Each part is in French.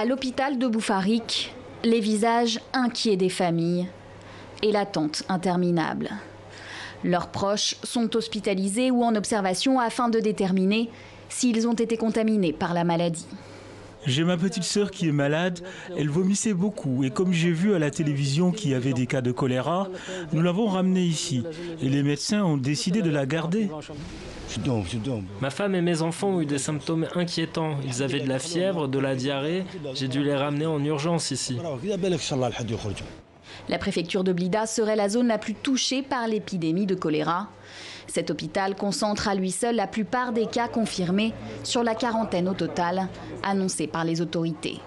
À l'hôpital de Boufarik, les visages inquiets des familles et l'attente interminable. Leurs proches sont hospitalisés ou en observation afin de déterminer s'ils ont été contaminés par la maladie. J'ai ma petite sœur qui est malade, elle vomissait beaucoup et comme j'ai vu à la télévision qu'il y avait des cas de choléra, nous l'avons ramenée ici et les médecins ont décidé de la garder. Ma femme et mes enfants ont eu des symptômes inquiétants. Ils avaient de la fièvre, de la diarrhée. J'ai dû les ramener en urgence ici. La préfecture de Blida serait la zone la plus touchée par l'épidémie de choléra. Cet hôpital concentre à lui seul la plupart des cas confirmés sur la quarantaine au total annoncée par les autorités.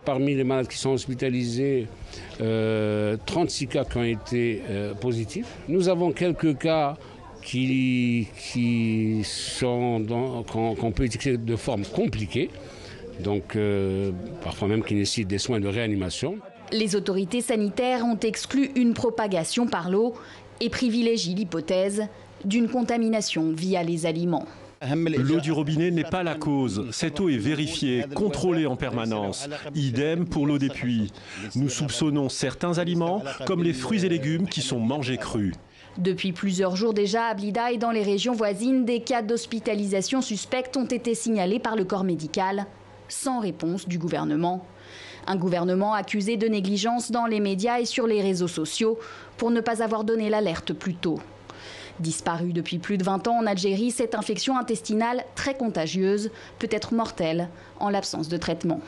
Parmi les malades qui sont hospitalisés, 36 cas qui ont été positifs. Nous avons quelques cas qu'on peut étiqueter de forme compliquée, donc parfois même qui nécessitent des soins de réanimation. Les autorités sanitaires ont exclu une propagation par l'eau et privilégient l'hypothèse d'une contamination via les aliments. L'eau du robinet n'est pas la cause. Cette eau est vérifiée, contrôlée en permanence. Idem pour l'eau des puits. Nous soupçonnons certains aliments, comme les fruits et légumes qui sont mangés crus. Depuis plusieurs jours déjà, à Blida et dans les régions voisines, des cas d'hospitalisation suspectes ont été signalés par le corps médical, sans réponse du gouvernement. Un gouvernement accusé de négligence dans les médias et sur les réseaux sociaux pour ne pas avoir donné l'alerte plus tôt. Disparue depuis plus de 20 ans en Algérie, cette infection intestinale très contagieuse peut être mortelle en l'absence de traitement.